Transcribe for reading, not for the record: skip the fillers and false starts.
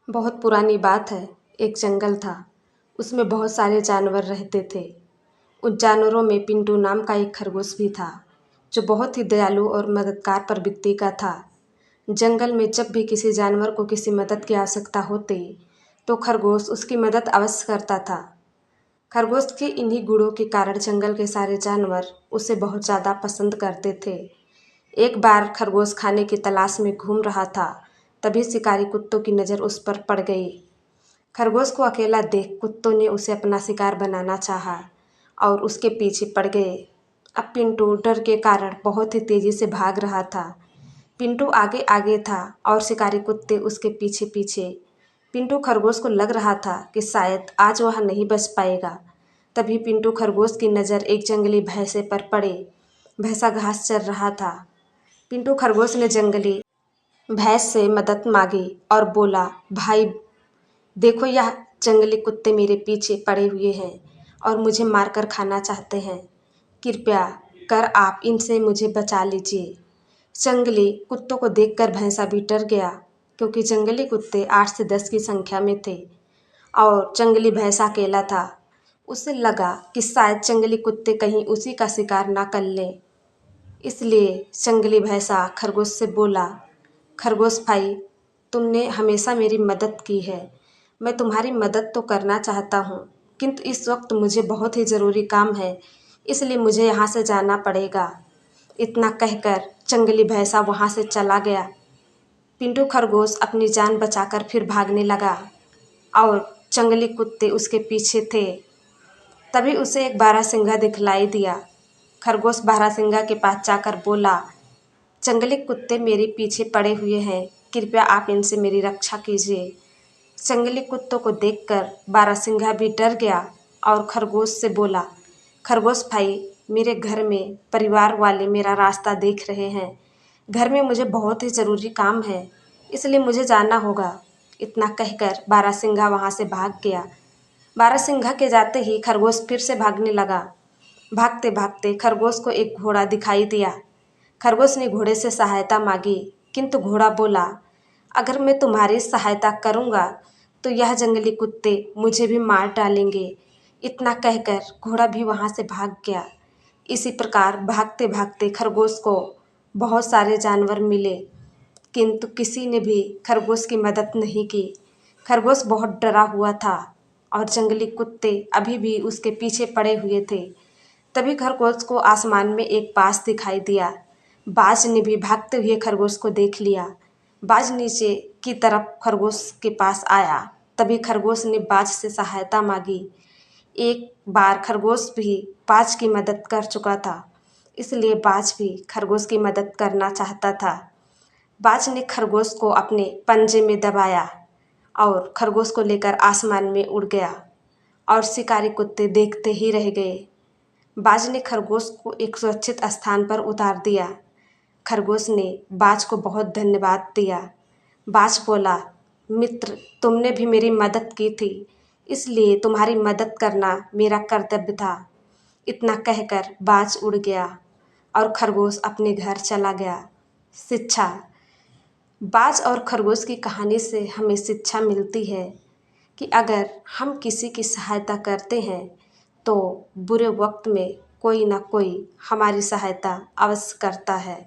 बहुत पुरानी बात है। एक जंगल था। उसमें बहुत सारे जानवर रहते थे। उन जानवरों में पिंटू नाम का एक खरगोश भी था, जो बहुत ही दयालु और मददगार प्रवृत्ति का था। जंगल में जब भी किसी जानवर को किसी मदद की आवश्यकता होती, तो खरगोश उसकी मदद अवश्य करता था। खरगोश के इन्हीं गुणों के कारण जंगल के सारे जानवर उसे बहुत ज़्यादा पसंद करते थे। एक बार खरगोश खाने की तलाश में घूम रहा था, तभी शिकारी कुत्तों की नज़र उस पर पड़ गई। खरगोश को अकेला देख कुत्तों ने उसे अपना शिकार बनाना चाहा और उसके पीछे पड़ गए। अब पिंटू डर के कारण बहुत ही तेज़ी से भाग रहा था। पिंटू आगे आगे था और शिकारी कुत्ते उसके पीछे पीछे। पिंटू खरगोश को लग रहा था कि शायद आज वह नहीं बच पाएगा। तभी पिंटू खरगोश की नज़र एक जंगली भैंसे पर पड़े। भैंसा घास चर रहा था। पिंटू खरगोश ने जंगली भैंस से मदद मांगी और बोला, भाई देखो, यह जंगली कुत्ते मेरे पीछे पड़े हुए हैं और मुझे मारकर खाना चाहते हैं। कृपया कर आप इनसे मुझे बचा लीजिए। जंगली कुत्तों को देखकर भैंसा भी डर गया, क्योंकि जंगली कुत्ते 8 से 10 की संख्या में थे और जंगली भैंसा अकेला था। उसे लगा कि शायद जंगली कुत्ते कहीं उसी का शिकार ना कर लें। इसलिए जंगली भैंसा खरगोश से बोला, खरगोश भाई, तुमने हमेशा मेरी मदद की है। मैं तुम्हारी मदद तो करना चाहता हूँ, किंतु इस वक्त मुझे बहुत ही ज़रूरी काम है, इसलिए मुझे यहाँ से जाना पड़ेगा। इतना कहकर जंगली भैंसा वहाँ से चला गया। पिंटू खरगोश अपनी जान बचाकर फिर भागने लगा और जंगली कुत्ते उसके पीछे थे। तभी उसे एक बारहसिंगा दिखलाई दिया। खरगोश बारहसिंगा के पास जाकर बोला, जंगली कुत्ते मेरे पीछे पड़े हुए हैं, कृपया आप इनसे मेरी रक्षा कीजिए। जंगली कुत्तों को देखकर बारहसिंगा भी डर गया और खरगोश से बोला, खरगोश भाई, मेरे घर में परिवार वाले मेरा रास्ता देख रहे हैं। घर में मुझे बहुत ही ज़रूरी काम है, इसलिए मुझे जाना होगा। इतना कहकर बारहसिंगा वहाँ से भाग गया। बारहसिंगा के जाते ही खरगोश फिर से भागने लगा। भागते भागते खरगोश को एक घोड़ा दिखाई दिया। खरगोश ने घोड़े से सहायता मांगी, किंतु घोड़ा बोला, अगर मैं तुम्हारी सहायता करूँगा तो यह जंगली कुत्ते मुझे भी मार डालेंगे। इतना कहकर घोड़ा भी वहाँ से भाग गया। इसी प्रकार भागते भागते खरगोश को बहुत सारे जानवर मिले, किंतु किसी ने भी खरगोश की मदद नहीं की। खरगोश बहुत डरा हुआ था और जंगली कुत्ते अभी भी उसके पीछे पड़े हुए थे। तभी खरगोश को आसमान में एक बाज दिखाई दिया। बाज ने भी भागते हुए खरगोश को देख लिया। बाज नीचे की तरफ खरगोश के पास आया। तभी खरगोश ने बाज से सहायता मांगी। एक बार खरगोश भी बाज की मदद कर चुका था, इसलिए बाज भी खरगोश की मदद करना चाहता था। बाज ने खरगोश को अपने पंजे में दबाया और खरगोश को लेकर आसमान में उड़ गया और शिकारी कुत्ते देखते ही रह गए। बाज ने खरगोश को एक सुरक्षित स्थान पर उतार दिया। खरगोश ने बाज को बहुत धन्यवाद दिया। बाज बोला, मित्र, तुमने भी मेरी मदद की थी, इसलिए तुम्हारी मदद करना मेरा कर्तव्य था। इतना कहकर बाज उड़ गया और खरगोश अपने घर चला गया। शिक्षा। बाज और खरगोश की कहानी से हमें शिक्षा मिलती है कि अगर हम किसी की सहायता करते हैं तो बुरे वक्त में कोई ना कोई हमारी सहायता अवश्य करता है।